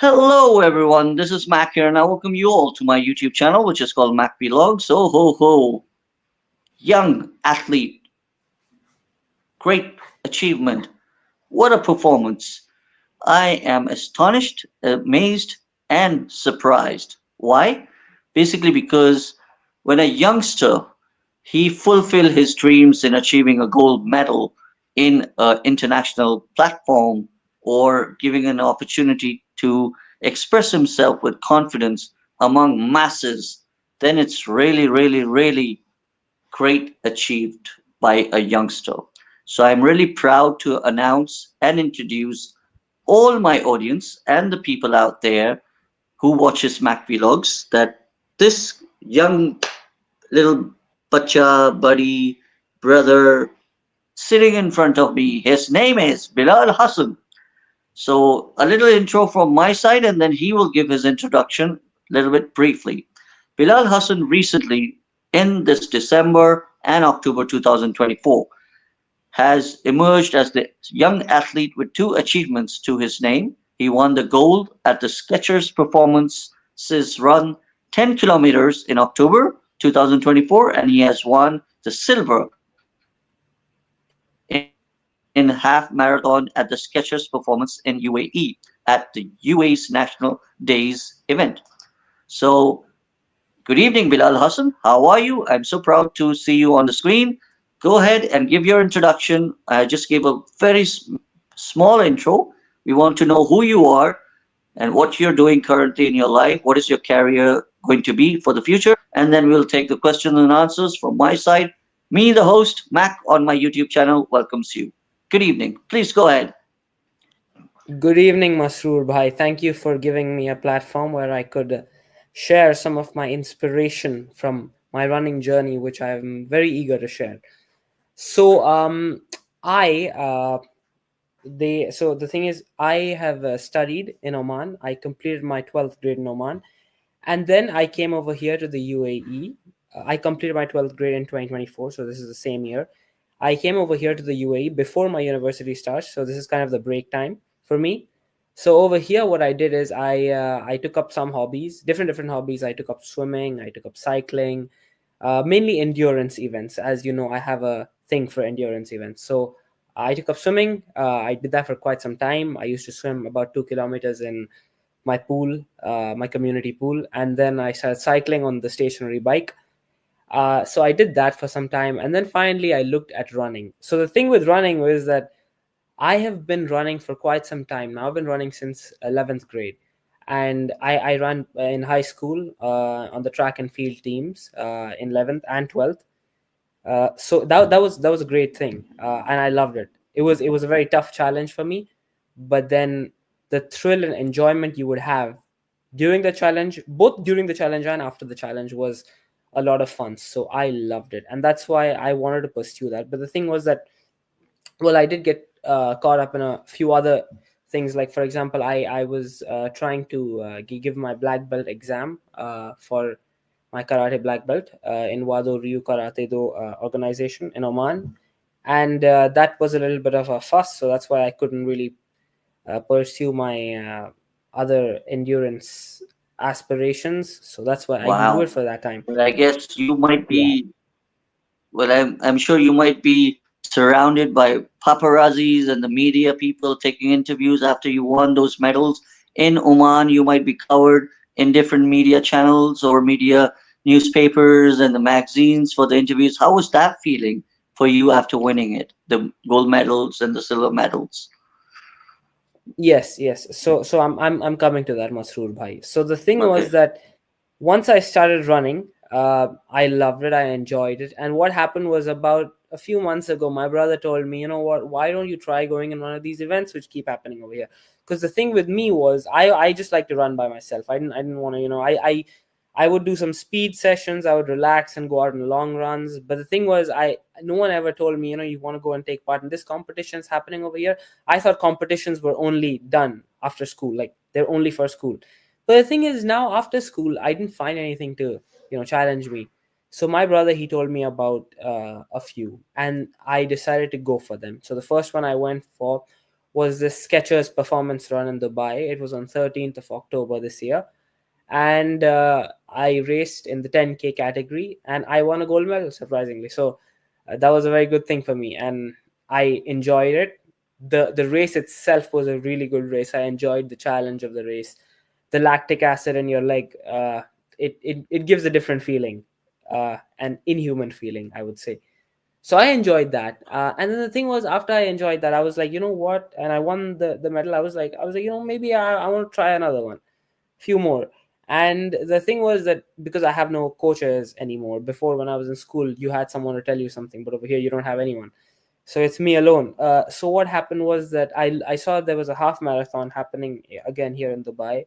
Hello everyone, this is Mac here and I welcome you all to my YouTube channel which is called Mac Vlogs. So ho ho, young athlete, great achievement, what a performance. I am astonished, amazed and surprised. Why? Basically because when a youngster he fulfilled his dreams in achieving a gold medal in an international platform or giving an opportunity to express himself with confidence among masses, then it's really, really, really great achieved by a youngster. So I'm really proud to announce and introduce all my audience and the people out there who watches Mac Vlogs that this young little bacha buddy brother sitting in front of me. His name is Bilal Hassan. So a little intro from my side, and then he will give his introduction a little bit briefly. Bilal Hassan recently, in this December and October 2024, has emerged as the young athlete with two achievements to his name. He won the gold at the Skechers Performance Run 10 kilometers in October 2024, and he has won the silver in half marathon at the Skechers Performance in UAE at the UAE's National Days event. So, good evening, Bilal Hassan. How are you? I'm so proud to see you on the screen. Go ahead and give your introduction. I just gave a very small intro. We want to know who you are and what you're doing currently in your life. What is your career going to be for the future? And then we'll take the questions and answers from my side. Me, the host, Mac, on my YouTube channel, welcomes you. Good evening. Please go ahead. Good evening, Masroor Bhai. Thank you for giving me a platform where I could share some of my inspiration from my running journey, which I am very eager to share. So, I the thing is, I have studied in Oman. I completed my 12th grade in Oman, and then I came over here to the UAE. I completed my 12th grade in 2024, so this is the same year. I came over here to the UAE before my university starts, so this is kind of the break time for me. So over here, what I did is I took up some hobbies, different hobbies. I took up swimming, I took up cycling, mainly endurance events. As you know, I have a thing for endurance events. So I took up swimming. I did that for quite some time. I used to swim about 2 kilometers in my pool, my community pool, and then I started cycling on the stationary bike. So I did that for some time, and then finally I looked at running. So the thing with running was that I have been running for quite some time now. I've been running since 11th grade, and I ran in high school on the track and field teams in 11th and 12th. So that was a great thing, and I loved it. It was a very tough challenge for me, but then the thrill and enjoyment you would have during the challenge, both during the challenge and after the challenge, was a lot of fun. So I loved it, and that's why I wanted to pursue that. But the thing was that, well, I did get caught up in a few other things. Like, for example, I was trying to give my black belt exam for my karate black belt in Wado Ryu Karate Do organization in Oman, and that was a little bit of a fuss. So that's why I couldn't really pursue my other endurance aspirations. So that's why I didn't do it Wow. for that time. Well, I guess you might Yeah. be, well, I'm sure you might be surrounded by paparazzis and the media people taking interviews after you won those medals. In Oman, you might be covered in different media channels or media newspapers and the magazines for the interviews. How was that feeling for you after winning it? The gold medals and the silver medals. Yes, yes. So I'm coming to that, Masroor Bhai. So the thing was Okay. that once I started running, I loved it. I enjoyed it. And what happened was, about a few months ago, my brother told me, you know what? Why don't you try going in one of these events which keep happening over here? Because the thing with me was, I just like to run by myself. I didn't want to, I would do some speed sessions. I would relax and go out on long runs. But the thing was, I no one ever told me, you want to go and take part in this competitions happening over here. I thought competitions were only done after school, like they're only for school. But the thing is, now after school, I didn't find anything to, challenge me. So my brother, he told me about a few, and I decided to go for them. So the first one I went for was this Skechers Performance Run in Dubai. It was on 13th of October this year, and I raced in the 10K category, and I won a gold medal, surprisingly. So that was a very good thing for me, and I enjoyed it. The race itself was a really good race. I enjoyed the challenge of the race. The lactic acid in your leg, it gives a different feeling, an inhuman feeling, I would say. So I enjoyed that, and then the thing was, after I enjoyed that, I was like, you know what, and I won the medal. I was like, maybe I want to try another one, few more. And the thing was that because I have no coaches anymore, before when I was in school you had someone to tell you something, but over here you don't have anyone, so it's me alone. So what happened was that I saw there was a half marathon happening again here in Dubai,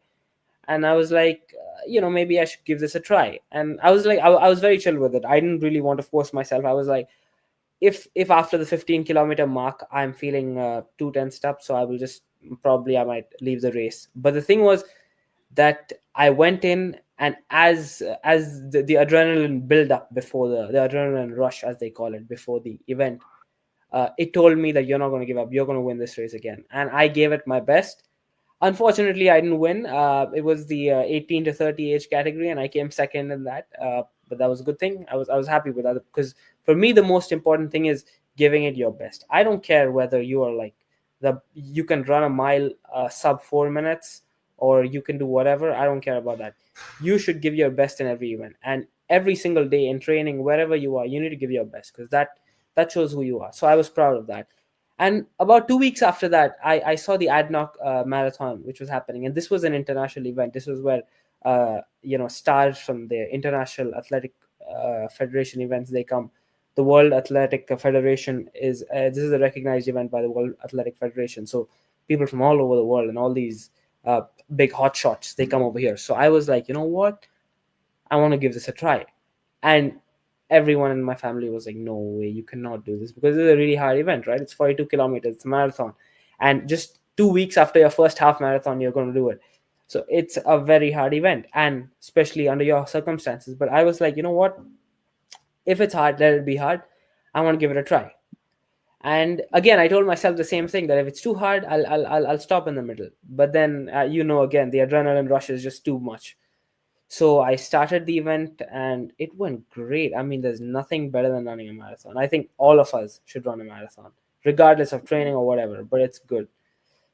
and I was like, maybe I should give this a try. And I was like, I was very chill with it. I didn't really want to force myself. I was like, if after the 15-kilometer mark I'm feeling too tensed up, so I will just, probably I might leave the race. But the thing was that I went in, and as the adrenaline build up before the adrenaline rush, as they call it, before the event, it told me that you're not going to give up, you're going to win this race again. And I gave it my best. Unfortunately, I didn't win. It was the 18 to 30 age category, and I came second in that. But that was a good thing. I was happy with that, because for me the most important thing is giving it your best. I don't care whether you are like you can run a mile sub 4 minutes, or you can do whatever. I don't care about that. You should give your best in every event, and every single day in training, wherever you are, you need to give your best, because that shows who you are. So I was proud of that. And about 2 weeks after that, I saw the ADNOC marathon, which was happening. And this was an international event. This was where, stars from the International Athletic Federation events, they come. The World Athletic Federation this is a recognized event by the World Athletic Federation. So people from all over the world and all these uh, big hot shots, they come over here. So I was like, you know what? I want to give this a try. And everyone in my family was like, no way, you cannot do this, because it's a really hard event, right? It's 42 kilometers, it's a marathon. And just 2 weeks after your first half marathon, you're going to do it. So it's a very hard event, and especially under your circumstances. But I was like, you know what? If it's hard, let it be hard. I want to give it a try. And again, I told myself the same thing, that if it's too hard, I'll stop in the middle. But then, again, the adrenaline rush is just too much. So I started the event, and it went great. I mean, there's nothing better than running a marathon. I think all of us should run a marathon, regardless of training or whatever, but it's good.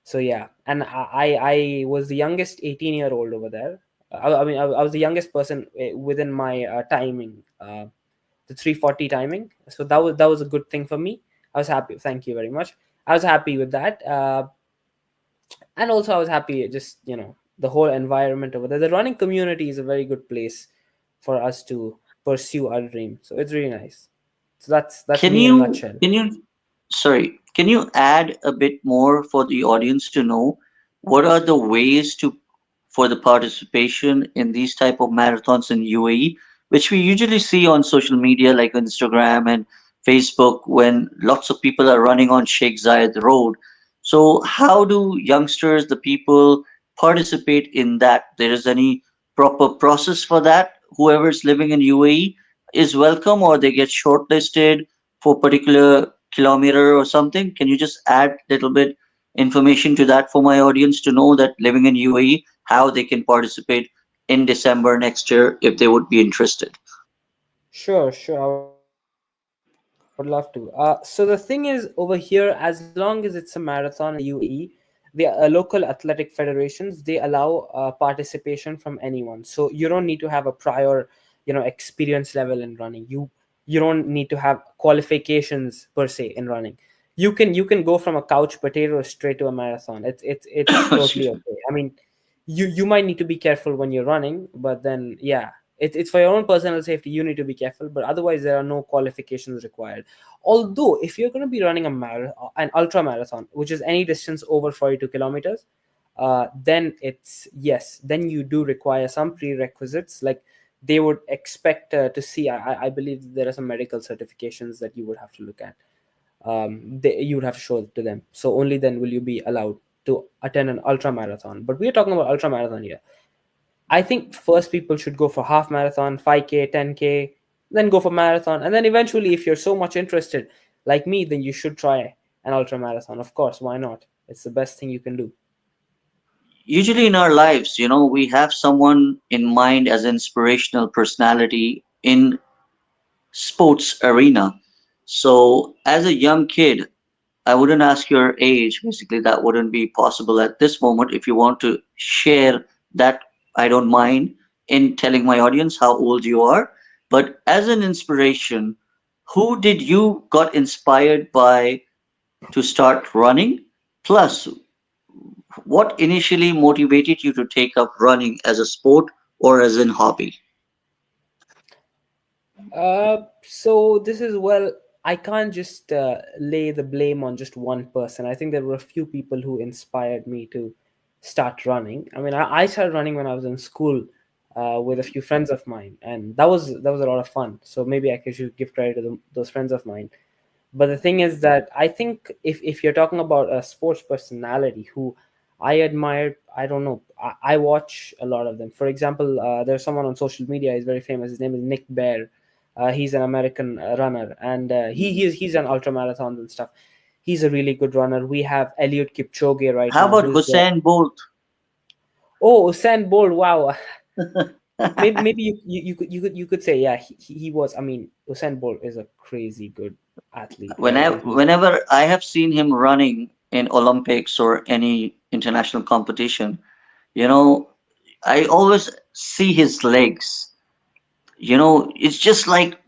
So yeah, and I was the youngest 18-year-old over there. I was the youngest person within my timing, the 340 timing. So that was a good thing for me. I was happy. Thank you very much. I was happy with that. And also I was happy, just the whole environment over there. The running community is a very good place for us to pursue our dream, so it's really nice. So that's Can me in a you nutshell. can you sorry, can you add a bit more for the audience to know what are the ways to for the participation in these type of marathons in UAE, which we usually see on social media like Instagram and Facebook when lots of people are running on Sheikh Zayed Road. So how do youngsters, the people, participate in that? There is any proper process for that? Whoever's living in UAE is welcome, or they get shortlisted for particular kilometer or something? Can you just add a little bit information to that for my audience to know that living in UAE, how they can participate in December next year if they would be interested? Sure, I would love to. So the thing is, over here, as long as it's a marathon in the UAE, the local athletic federations, they allow participation from anyone. So you don't need to have a prior, experience level in running. You don't need to have qualifications per se in running. You can go from a couch potato straight to a marathon. It's totally Excuse me. okay. I mean, you might need to be careful when you're running, but then yeah, it's for your own personal safety. You need to be careful, but otherwise there are no qualifications required. Although if you're going to be running an ultra marathon, which is any distance over 42 kilometers, then it's yes, then you do require some prerequisites. Like they would expect to see, I believe there are some medical certifications that you would have to look at. You would have to show it to them, so only then will you be allowed to attend an ultra marathon. But we're talking about ultra marathon here. I think first people should go for half marathon, 5K, 10K, then go for marathon. And then eventually, if you're so much interested like me, then you should try an ultra marathon. Of course, why not? It's the best thing you can do. Usually in our lives, we have someone in mind as inspirational personality in sports arena. So as a young kid, I wouldn't ask your age. Basically, that wouldn't be possible at this moment. If you want to share that, I don't mind in telling my audience how old you are. But as an inspiration, who did you got inspired by to start running? Plus, what initially motivated you to take up running as a sport or as an hobby? So this is, well, I can't just lay the blame on just one person. I think there were a few people who inspired me to start running. I mean, I started running when I was in school with a few friends of mine, and that was a lot of fun. So maybe should give credit to those friends of mine. But the thing is that I think if you're talking about a sports personality who I admire, I don't know, I watch a lot of them. For example, there's someone on social media, he's very famous, his name is Nick Bear. He's an American runner, and he's done ultra marathons and stuff. He's a really good runner. We have Eliud Kipchoge right How now, about who's the Hussein Bolt? oh, Usain Bolt. Wow. Maybe you could say, yeah, he was. I mean, Usain Bolt is a crazy good athlete, right? And he Whenever I have seen him running in Olympics or any international competition, you know, I always see his legs. It's just like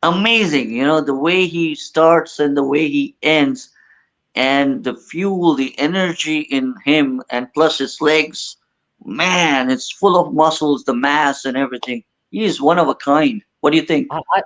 amazing, the way he starts and the way he ends, and the fuel, the energy in him, and plus his legs. Man, it's full of muscles, the mass and everything. He is one of a kind. What do you think? I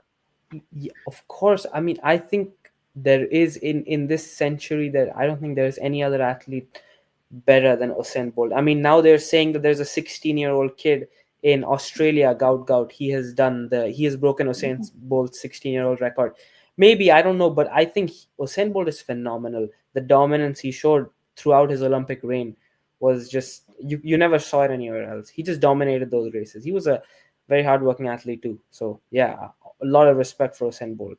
of course. I mean, I think there is in this century that I don't think there's any other athlete better than Usain Bolt. I mean, now they're saying that there's a 16-year-old kid in Australia, Gout. He has broken Usain Bolt's 16-year-old record. Maybe, I don't know, but I think Usain Bolt is phenomenal. The dominance he showed throughout his Olympic reign was just, you never saw it anywhere else. He just dominated those races. He was a very hardworking athlete too. So yeah, a lot of respect for Usain Bolt.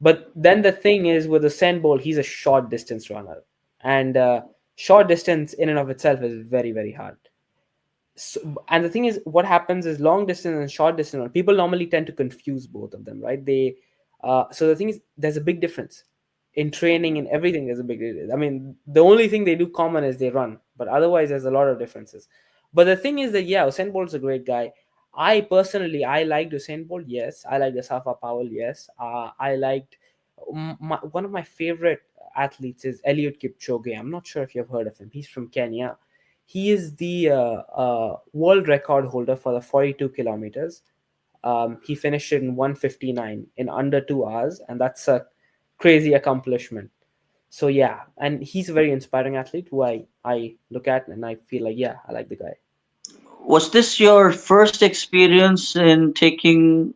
But then the thing is, with Usain Bolt, he's a short distance runner, and short distance in and of itself is very, very hard. So, and the thing is, what happens is long distance and short distance, people normally tend to confuse both of them, right? So the thing is, there's a big difference in training and everything. There's a big difference. I mean, the only thing they do common is they run, but otherwise there's a lot of differences. But the thing is that, yeah, Usain Bolt's a great guy. I liked Usain Bolt. Yes, I liked Asafa Powell. Yes, I liked one of my favorite athletes is Eliud Kipchoge. I'm not sure if you've heard of him. He's from Kenya. He is the world record holder for the 42 kilometers. He finished it in 1:59 in under 2 hours, and that's a crazy accomplishment. So yeah, and he's a very inspiring athlete who I look at and I feel like, yeah, I like the guy. Was this your first experience in taking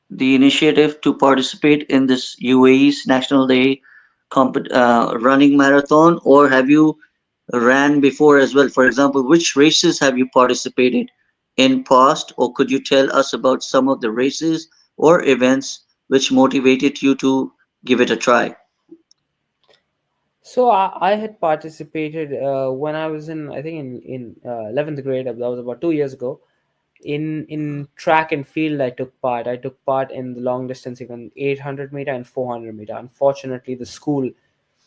the initiative to participate in this UAE's National Day running marathon, or have you ran before as well? For example, which races have you participated in past, or could you tell us about some of the races or events which motivated you to give it a try? So I had participated when I was in, I think in 11th grade. That was about 2 years ago. In track and field, I took part in the long distance event, 800-meter and 400-meter. Unfortunately, the school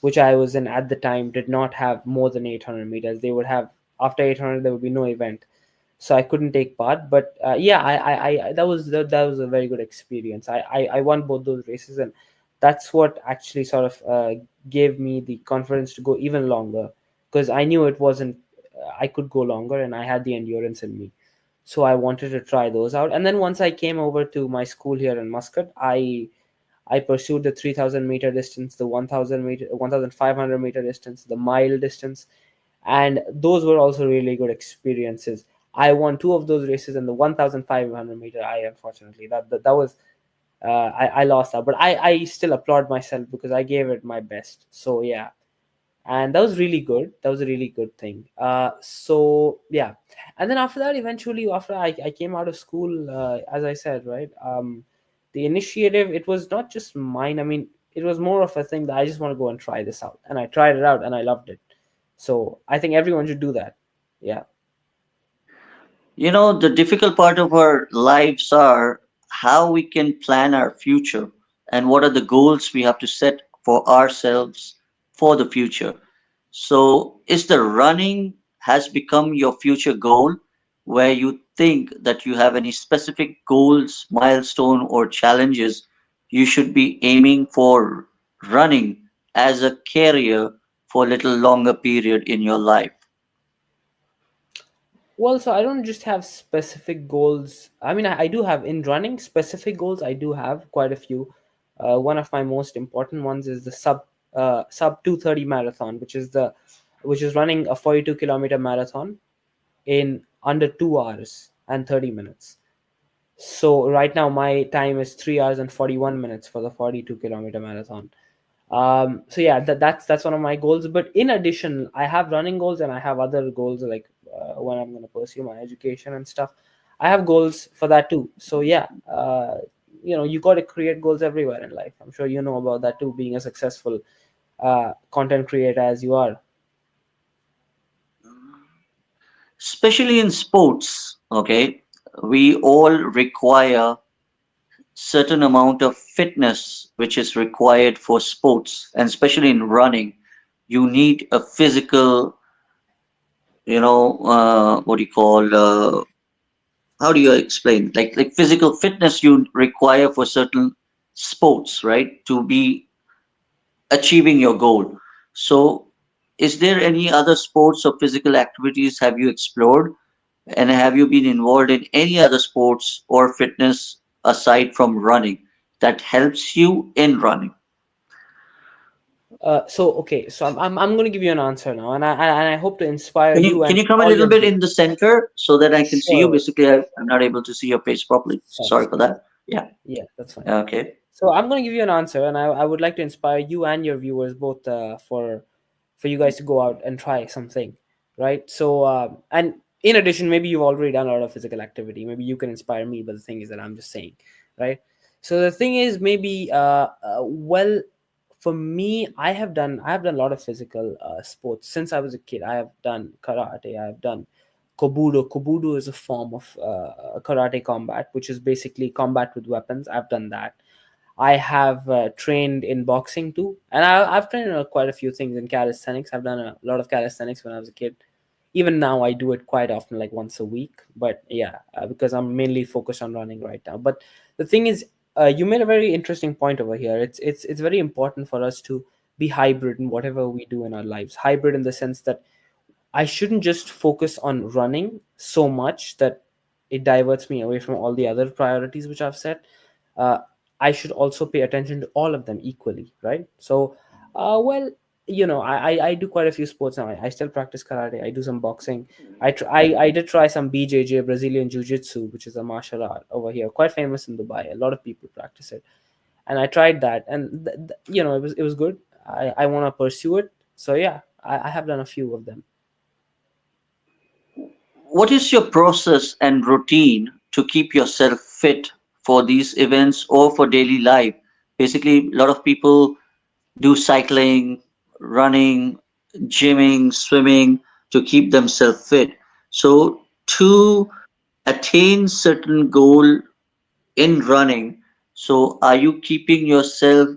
which I was in at the time did not have more than 800 meters. They would have, after 800 there would be no event, so I couldn't take part. But yeah, that was a very good experience. I won both those races, and that's what actually sort of gave me the confidence to go even longer, because I knew it wasn't I could go longer, and I had the endurance in me. So I wanted to try those out. And then once I came over to my school here in Muscat, I pursued the 3,000-meter distance, the 1,500-meter distance, the mile distance, and those were also really good experiences. I won two of those races, and the 1,500-meter, I unfortunately that was I lost that, but I still applaud myself because I gave it my best. So yeah, and that was really good. That was a really good thing. So yeah, and then after that, eventually, after I came out of school, as I said, right, the initiative, it was not just mine. I mean, it was more of a thing that I just want to go and try this out, and I tried it out and I loved it. So I think everyone should do that. Yeah. You know, the difficult part of our lives are how we can plan our future and what are the goals we have to set for ourselves for the future. So, is the running has become your future goal where you think that you have any specific goals, milestone, or challenges you should be aiming for running as a career for a little longer period in your life? Well, so I don't just have specific goals. I mean, I do have in running specific goals. I do have quite a few. One of my most important ones is the sub 2:30 marathon, which is running a 42-kilometer marathon in under 2 hours and 30 minutes. So right now my time is 3 hours and 41 minutes for the 42-kilometer marathon. So yeah, that's one of my goals. But in addition, I have running goals and I have other goals like when I'm going to pursue my education and stuff. I have goals for that too. So yeah, you got to create goals everywhere in life. I'm sure you know about that too, being a successful content creator as you are. Especially in sports, okay, we all require certain amount of fitness which is required for sports, and especially in running you need a physical, what do you call, how do you explain, like physical fitness you require for certain sports, right, to be achieving your goal. So is there any other sports or physical activities have you explored, and have you been involved in any other sports or fitness aside from running that helps you in running? So okay, so I'm going to give you an answer now, and I hope to inspire Can you you can and you come a all little your bit viewers. in the center so that I can see you? Sure. Basically, I'm not able to see your page properly. Sorry, Sorry for sorry. that. Yeah. Yeah, that's fine. Okay. So I'm going to give you an answer, and I would like to inspire you and your viewers both for you guys to go out and try something, right? So and in addition, maybe you've already done a lot of physical activity. Maybe you can inspire me, but the thing is that I'm just saying, right? So the thing is, maybe well, for me, I have done a lot of physical sports since I was a kid. I have done karate. I have done kobudo. Kobudo is a form of karate combat, which is basically combat with weapons. I've done that. I have trained in boxing too, and I've trained quite a few things in calisthenics. I've done a lot of calisthenics when I was a kid. Even now, I do it quite often, like once a week. But yeah, because I'm mainly focused on running right now. But the thing is, you made a very interesting point over here. It's very important for us to be hybrid in whatever we do in our lives. Hybrid in the sense that I shouldn't just focus on running so much that it diverts me away from all the other priorities which I've set. Uh, I should also pay attention to all of them equally, right? So, well, I do quite a few sports now. I still practice karate. I do some boxing. I did try some BJJ, Brazilian Jiu Jitsu, which is a martial art over here, quite famous in Dubai. A lot of people practice it, and I tried that, and it was good. I want to pursue it. So yeah, I have done a few of them. What is your process and routine to keep yourself fit for these events or for daily life? Basically, a lot of people do cycling, running, gymming, swimming to keep themselves fit. So, to attain certain goal in running, so are you keeping yourself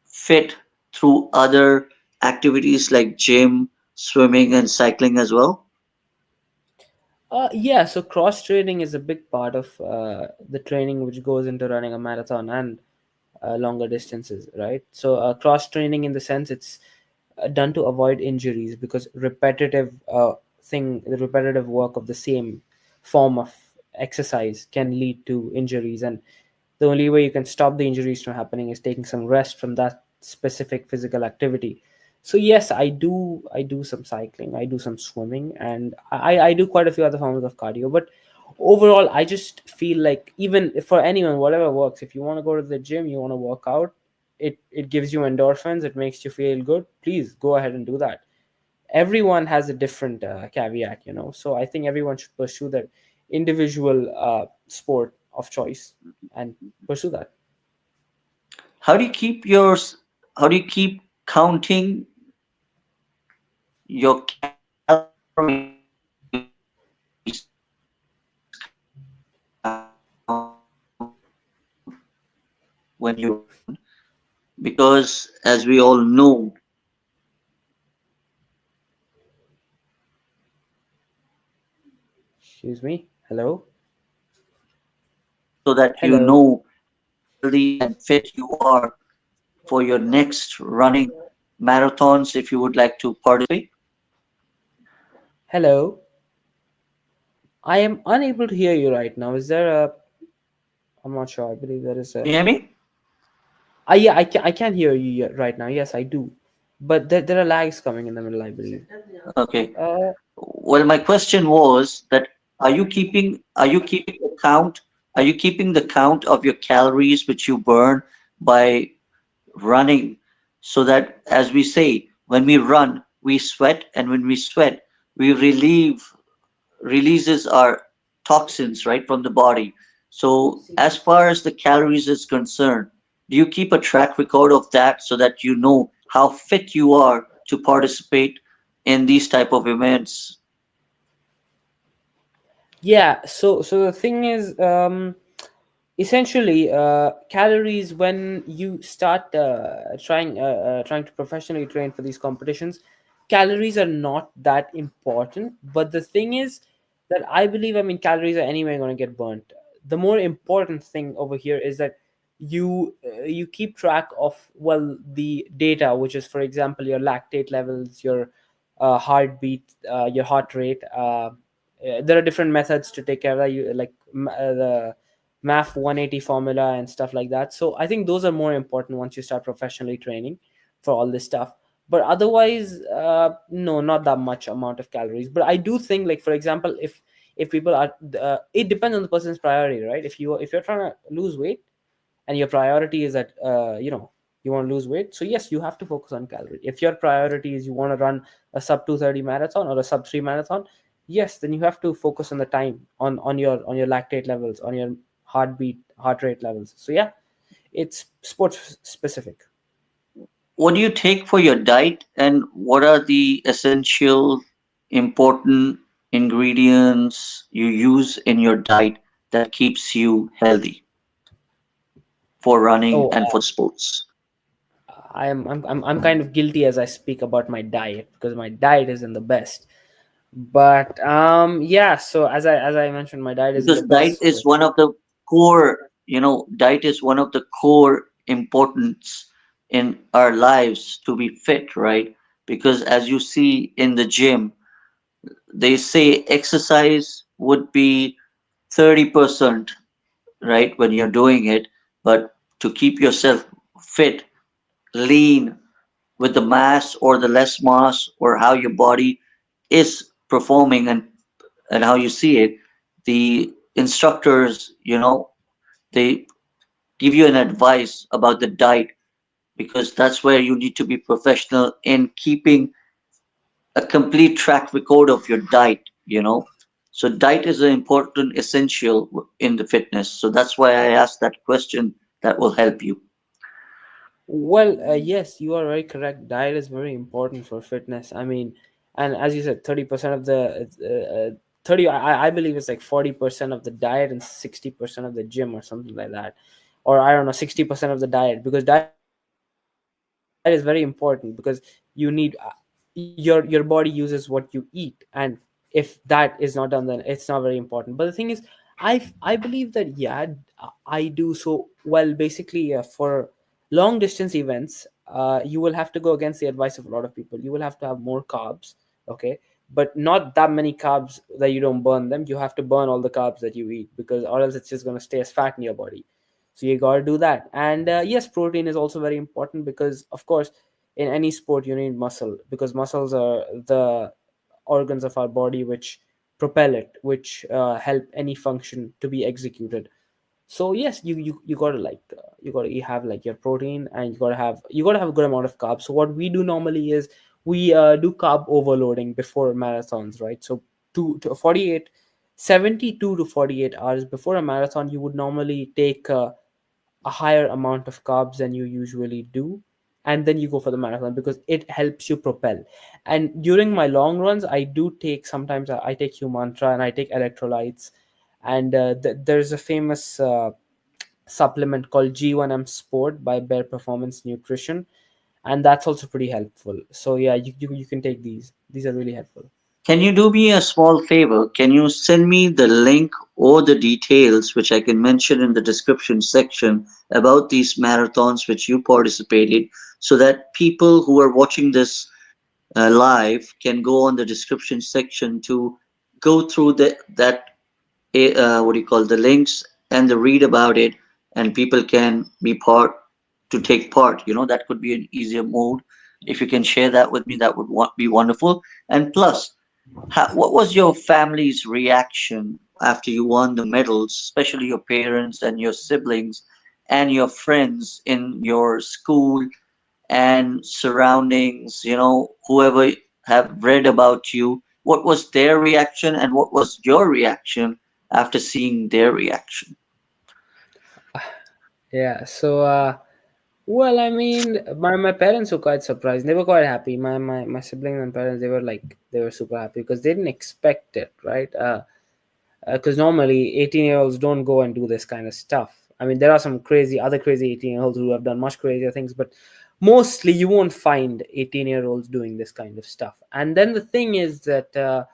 fit through other activities like gym, swimming, and cycling as well? Yeah, so cross training is a big part of the training which goes into running a marathon and longer distances, right? So cross training in the sense it's done to avoid injuries because the repetitive work of the same form of exercise can lead to injuries, and the only way you can stop the injuries from happening is taking some rest from that specific physical activity. So yes, I do some cycling, I do some swimming, and I do quite a few other forms of cardio. But overall, I just feel like even for anyone, whatever works, if you want to go to the gym, you want to work out, it gives you endorphins, it makes you feel good, please go ahead and do that. Everyone has a different caveat. So I think everyone should pursue their individual sport of choice and pursue that. How do you keep yours? How do you keep counting your calories count when you run, because as we all know, Excuse me. Hello. so that you Hello. know healthy and fit you are for your next running marathons if you would like to participate. Hello. I am unable to hear you right now. Is there a? I'm not sure. I believe there is a. Can you hear me? Yeah, I can hear you right now. Yes, I do. But there are lags coming in the middle, I believe. Okay. Uh, Well, my question was that are you keeping the count? Are you keeping the count of your calories which you burn by running, so that, as we say, when we run, we sweat, and when we sweat, we releases our toxins right from the body. So as far as the calories is concerned, do you keep a track record of that so that you know how fit you are to participate in these type of events? yeah. So the thing is, essentially, calories when you start trying to professionally train for these competitions, calories are not that important. But the thing is that I believe, I mean, calories are anyway going to get burnt. The more important thing over here is that you keep track of, well, the data, which is, for example, your lactate levels, your heartbeat, your heart rate. There are different methods to take care of that. You like the MAF 180 formula and stuff like that. So I think those are more important once you start professionally training for all this stuff. But otherwise, no, not that much amount of calories. But I do think, like, for example, if people are, it depends on the person's priority, right? If you're trying to lose weight and your priority is that you want to lose weight, so yes, you have to focus on calorie. If your priority is you want to run a sub 230 marathon or a sub 3 marathon, yes, then you have to focus on the time, on your lactate levels, on your heart rate levels. So yeah, it's sports specific. What do you take for your diet, and what are the essential important ingredients you use in your diet that keeps you healthy for running Oh, and for sports? I'm kind of guilty as I speak about my diet, because my diet isn't the best. But yeah, so as I mentioned, my diet isn't Because the diet best. is So one of the diet is one of the core importance in our lives to be fit, right? Because as you see in the gym, they say exercise would be 30%, right, when you're doing it, but to keep yourself fit, lean, with the mass or the less mass, or how your body is performing, and how you see it, the instructors, they give you an advice about the diet, because that's where you need to be professional in keeping a complete track record of your diet. So diet is an important essential in the fitness. So that's why I asked that question. That will help you. well, yes, you are very correct. Diet is very important for fitness. I mean, and as you said, 30% of the 30. I believe it's like 40% of the diet and 60% of the gym or something like that, or I don't know, 60% of the diet, because diet is very important, because you need your body uses what you eat, and if that is not done, then it's not very important. But the thing is, I believe that, yeah, I do so well. Basically, for long distance events, you will have to go against the advice of a lot of people. You will have to have more carbs, okay, but not that many carbs that you don't burn them. You have to burn all the carbs that you eat, because or else it's just going to stay as fat in your body. So you got to do that. And yes, protein is also very important, because of course in any sport you need muscle, because muscles are the organs of our body which propel it, which help any function to be executed. So yes, you gotta you gotta have like your protein, and you gotta have a good amount of carbs. So what we do normally is we do carb overloading before marathons, right? So to 48 72 to 48 hours before a marathon, you would normally take a higher amount of carbs than you usually do. and then you go for the marathon because it helps you propel. And during my long runs, I do take sometimes I take Humantra and I take electrolytes, and there's a famous supplement called G1M Sport by Bear Performance Nutrition, and that's also pretty helpful. So yeah, you can take these are really helpful. Can you do me a small favor? Can you send me the link or the details, which I can mention in the description section, about these marathons which you participated, so that people who are watching this live can go on the description section to go through that what do you call, the links, and the read about it, and people can be part to take part. That could be an easier mode. If you can share that with me, that would be wonderful. And plus, what was your family's reaction after you won the medals, especially your parents and your siblings and your friends in your school and surroundings, whoever have read about you? What was their reaction and what was your reaction after seeing their reaction? Yeah. So well, I mean, my parents were quite surprised. They were quite happy. My siblings and parents, they were super happy because they didn't expect it, right? Because normally 18-year-olds don't go and do this kind of stuff. I mean, there are some crazy 18-year-olds who have done much crazier things, but mostly you won't find 18-year-olds doing this kind of stuff. And then the thing is that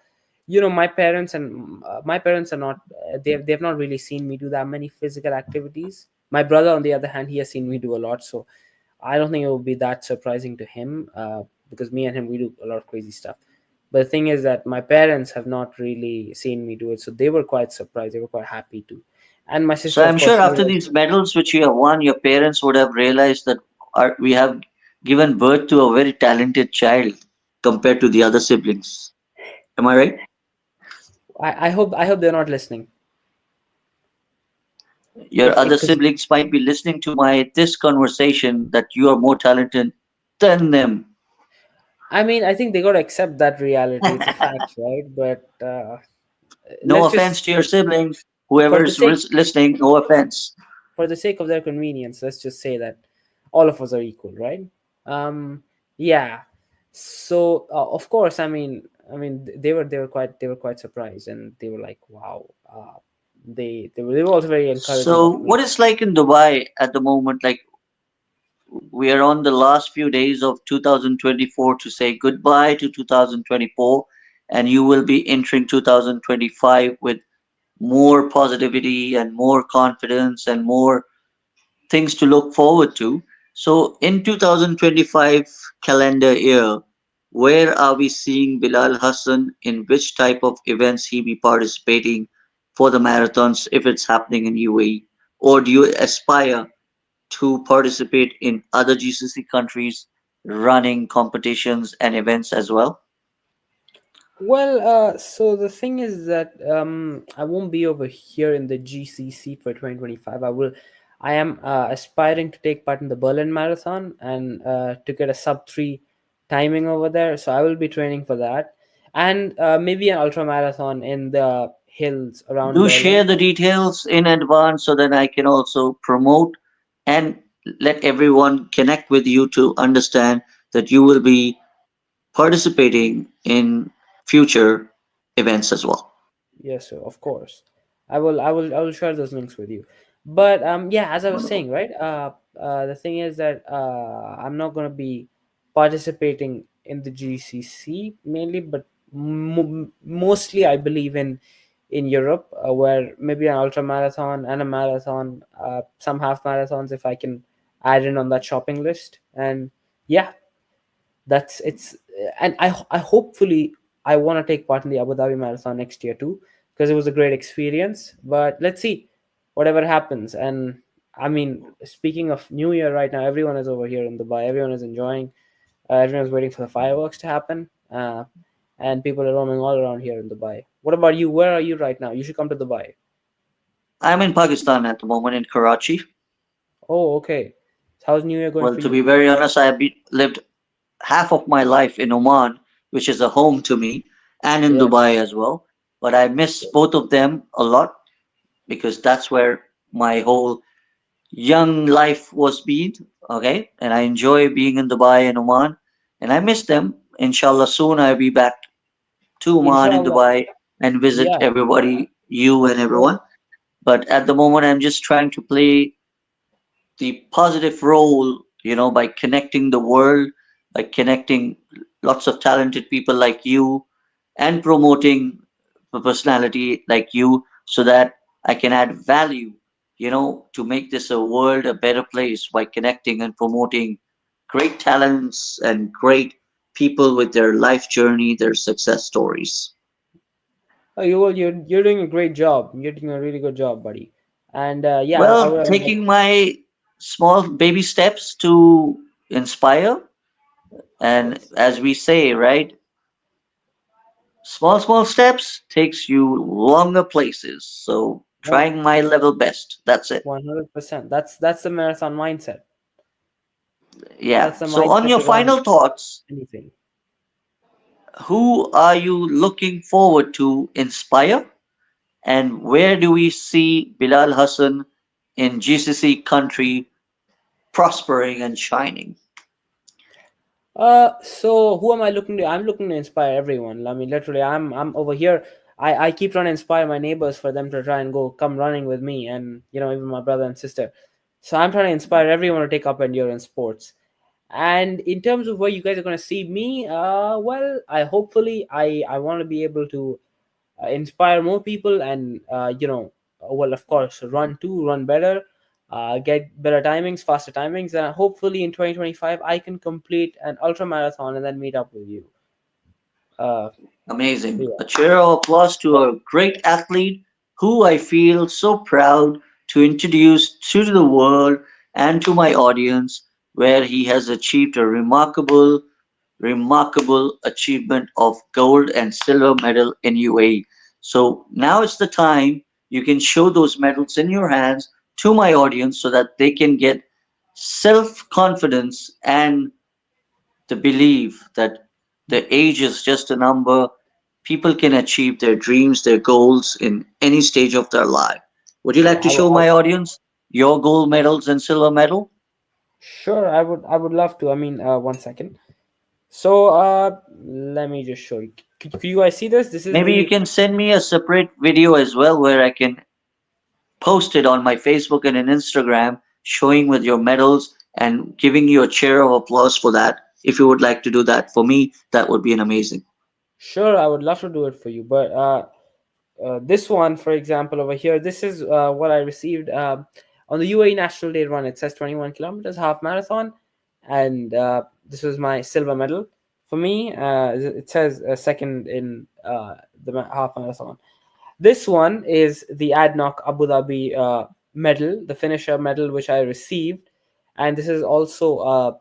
my parents are not they've not really seen me do that many physical activities. My brother, on the other hand, he has seen me do a lot, so I don't think it would be that surprising to him, because me and him, we do a lot of crazy stuff. But the thing is that my parents have not really seen me do it, so they were quite surprised. They were quite happy too. And my So sister, of I'm course, sure she was after these also. medals which you have won, your parents would have realized that we have given birth to a very talented child compared to the other siblings. Am I right? I hope they're not listening. Your If other because siblings might be listening to my this conversation that you are more talented than them. I mean, I think they got to accept that reality. It's a fact, right? But No let's offense just to your siblings, for the whoever's sake listening, no offense. of their convenience, let's just say that all of us are equal, right? Yeah. So of course, they were quite surprised, and they were like, wow. They were also very encouraging So of what me. is like in Dubai at the moment? Like, we are on the last few days of 2024 to say goodbye to 2024, and you will be entering 2025 with more positivity and more confidence and more things to look forward to. So, in 2025 calendar year, where are we seeing Bilal Hassan, in which type of events he be participating for the marathons if it's happening in UAE? Or do you aspire to participate in other GCC countries running competitions and events as well? Well, so the thing is that I won't be over here in the GCC for 2025. I am aspiring to take part in the Berlin Marathon and to get a sub 3 timing over there. So I will be training for that, and maybe an ultra marathon in the hills around Do share Berlin. the details in advance so that I can also promote and let everyone connect with you to understand that you will be participating in future events as well. Yes, sir, of course. I will share those links with you. But yeah, as I was Wonderful. saying, right? The thing is that I'm not gonna be participating in the GCC mainly, but mostly I believe in Europe, where maybe an ultra marathon and a marathon, some half marathons if I can add in on that shopping list. And yeah, that's it's and I hopefully I want to take part in the Abu Dhabi Marathon next year too, because it was a great experience. But let's see whatever happens. And I mean, speaking of New Year, right now everyone is over here in Dubai. Everyone is enjoying. Everyone's waiting for the fireworks to happen. And people are roaming all around here in Dubai. What about you? Where are you right now? You should come to Dubai. I'm in Pakistan at the moment, in Karachi. Oh, okay. So how's New Year going Well, for to be you? very honest, lived half of my life in Oman, which is a home to me, and in Yeah, Dubai as well. But I of miss course. both of them a lot because that's where my whole young life was being. Okay, and I enjoy being in Dubai and Oman, and I miss them. Inshallah, soon I'll be back to Oman and Inshallah. Dubai and visit Yeah, everybody, you and sure. everyone. But at the moment, I'm just trying to play the positive role, by connecting the world, by connecting lots of talented people like you, and promoting a personality like you so that I can add value, to make this a world a better place by connecting and promoting great talents and great people with their life journey, their success stories. Oh, you're doing a great job. You're doing a really good job, buddy. And yeah, I Well, would like. taking my small baby steps to inspire. And Yes. as we say, right, small steps takes you longer places. So One trying my level best. That's it. 100%. That's the marathon mindset. Yeah. That's the So on mindset your to run final thoughts, anything. who are you looking forward to inspire? And where do we see Bilal Hassan in GCC country prospering and shining? So who am I looking to? I'm looking to inspire everyone. I mean, literally, I'm over here. I keep trying to inspire my neighbors for them to try and go come running with me, and even my brother and sister. So I'm trying to inspire everyone to take up endurance sports. And in terms of where you guys are going to see me, well, I want to be able to inspire more people, and well, of course, run better, get better timings, faster timings, and hopefully in 2025 I can complete an ultra marathon and then meet up with you. So Amazing. yeah. A cheer of applause to a great athlete who I feel so proud to introduce to the world and to my audience, where he has achieved a remarkable achievement of gold and silver medal in UAE. So now it's the time you can show those medals in your hands to my audience so that they can get self confidence and the belief that the age is just a number. People can achieve their dreams, their goals in any stage of their life. Would you like Sure, to show my audience your gold medals and silver medal? sure, I would love to. I mean, 1 second. So let me just show you. Could you guys see this? This is Maybe you the. can send me a separate video as well where I can post it on my Facebook and an Instagram showing with your medals and giving you a cheer of applause for that. If you would like to do that for me, that would be an amazing. Sure, I would love to do it for you, but this one, for example, over here, this is what I received on the UAE National Day run. It says 21 kilometers, half marathon, and this was my silver medal. For me, it says second in the half marathon. This one is the ADNOC Abu Dhabi medal, the finisher medal, which I received, and this is also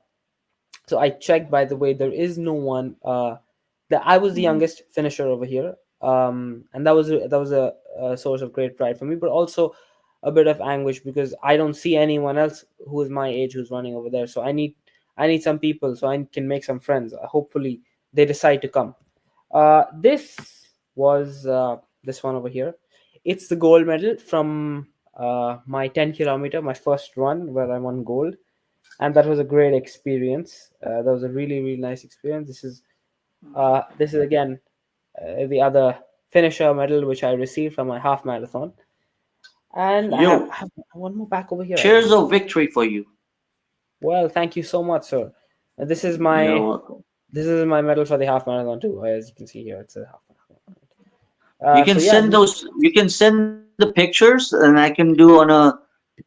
so I checked, by the way, there is no one that I was the youngest finisher over here. And that was a source of great pride for me, but also a bit of anguish because I don't see anyone else who is my age who's running over there. So I need some people so I can make some friends. Hopefully they decide to come. This was this one over here. It's the gold medal from my 10 kilometer, my first run where I won gold, and that was a great experience. That was a really really nice experience. This is again the other finisher medal which I received from my half marathon, and I have, Yo, I have one more back over here, I cheers believe. of victory for you. Well, thank you so much, sir. This is You're my welcome. this is my medal for the half marathon too. As you can see here, it's a half marathon. So yeah, You can send the pictures and I can do on a,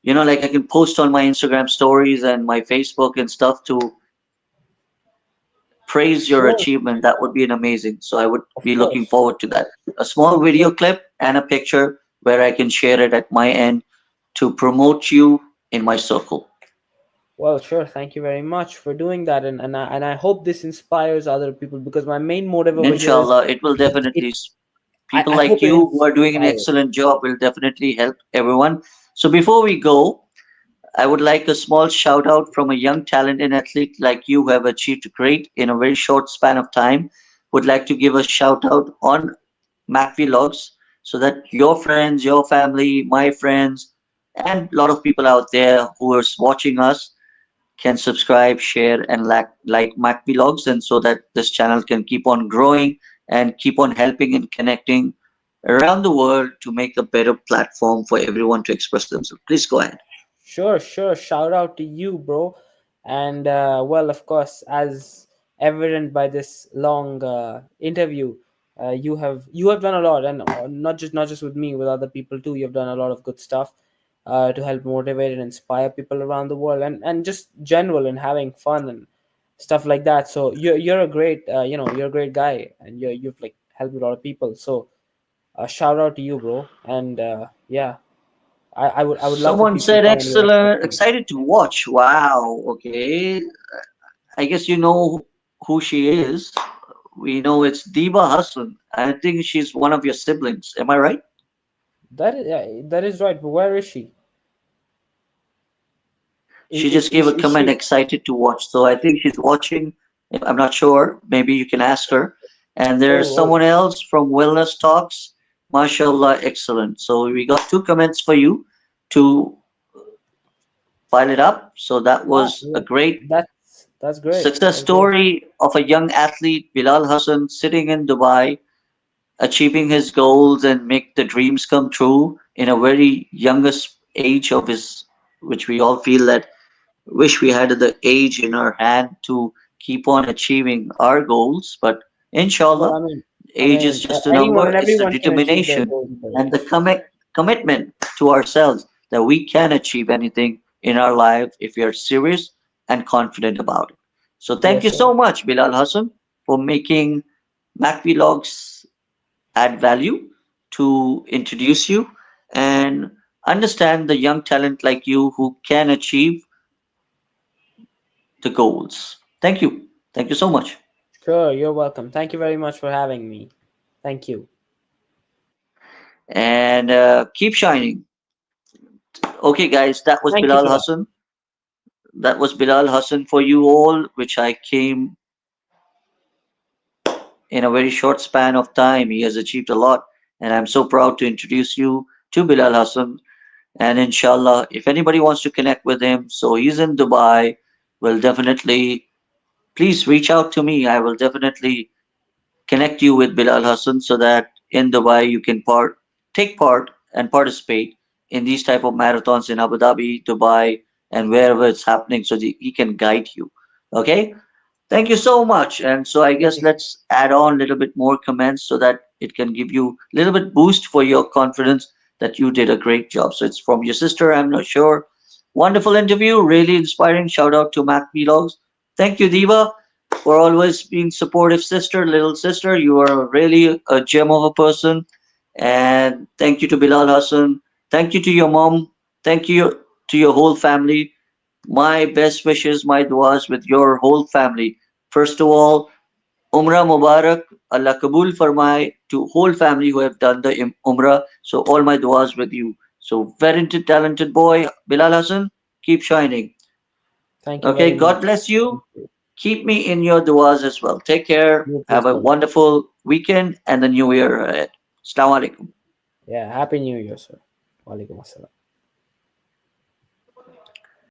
like I can post on my Instagram stories and my Facebook and stuff to praise your sure, achievement. That would be an amazing. So I would of be looking course. forward to that. A small Sure. video clip and a picture where I can share it at my end to promote you in my circle. Well, sure. Thank you very much for doing that, and I hope this inspires other people because my main motive over here is Inshallah, it will it. definitely, I people like hope it you who are doing an inspires. excellent job will definitely help everyone. So before we go, I would like a small shout out from a young talent and athlete like you who have achieved great in a very short span of time. Would like to give a shout out on Mac Vlogs so that your friends, your family, my friends, and a lot of people out there who are watching us can subscribe, share, and like Mac Vlogs, and so that this channel can keep on growing and keep on helping and connecting around the world to make a better platform for everyone to express themselves. Please go ahead. Sure, sure. Shout out to you, bro. And well, of course, as evident by this long interview, you have done a lot, and not just with me, with other people too. You've done a lot of good stuff to help motivate and inspire people around the world, and just general and having fun and stuff like that. So you're a great, you're a great guy, and you've like helped a lot of people. So shout out to you, bro. And yeah, I would love for Someone people to said find your stuff excellent, too. excited to watch. Wow, okay. I guess you know who she is. We know it's Diva Hassan. I think she's one of your siblings. Am I right? That is, yeah, that is right. But where is she? She just gave a Is comment, she? excited to watch. So I think she's watching. I'm not sure. Maybe you can ask her. And there's Oh, oh, someone else from Wellness Talks. MashaAllah, excellent. So we got two comments for you to file it up. So that was a yeah, great that's great. success That's great. story of a young athlete, Bilal Hassan, sitting in Dubai, achieving his goals and make the dreams come true in a very youngest age of his, which we all feel that wish we had the age in our hand to keep on achieving our goals. But Well, inshallah, I age is mean, just a anyone number, and it's the everyone can achieve their determination goals at their and the age. commitment to ourselves that we can achieve anything in our life if we are serious and confident about it. So thank Yes, you sir. so much, Bilal Hassan, for making Mac Vlogs add value to introduce you and understand the young talent like you who can achieve the goals. Thank you. Thank you so much. Sure, you're welcome. Thank you very much for having me. Thank you. And keep shining. Okay, guys, that was Thank you Bilal for that. Hassan. That was Bilal Hassan for you all, which I came in a very short span of time. He has achieved a lot, and I'm so proud to introduce you to Bilal Hassan. And inshallah, if anybody wants to connect with him, so he's in Dubai, will definitely please reach out to me. I will definitely connect you with Bilal Hassan so that in Dubai you can take part and participate in these type of marathons in Abu Dhabi, Dubai, and wherever it's happening so that he can guide you. Okay? Thank you so much. And so I Thank guess you, sir. let's add on a little bit more comments so that it can give you a little bit boost for your confidence that you did a great job. So it's from your sister, I'm not sure. Wonderful interview, really inspiring. Shout out to Mac Vlogs. Thank you, Diva, for always being supportive sister, little sister. You are really a gem of a person. And thank you to Bilal Hassan. Thank you to your mom. Thank you to your whole family. My best wishes, my duas with your whole family. First of all, Umrah Mubarak, Allah Kabul Farmai to whole family who have done the Umrah. So all my duas with you. So very talented boy, Bilal Hassan, keep shining. Thank you Okay, very God much. bless Thank you. you. Keep me in your duas as well. Take care. You too, Have a sir. wonderful weekend and the new year ahead. Assalamu alaikum. Yeah, Happy New Year, sir. Walaikum assalam.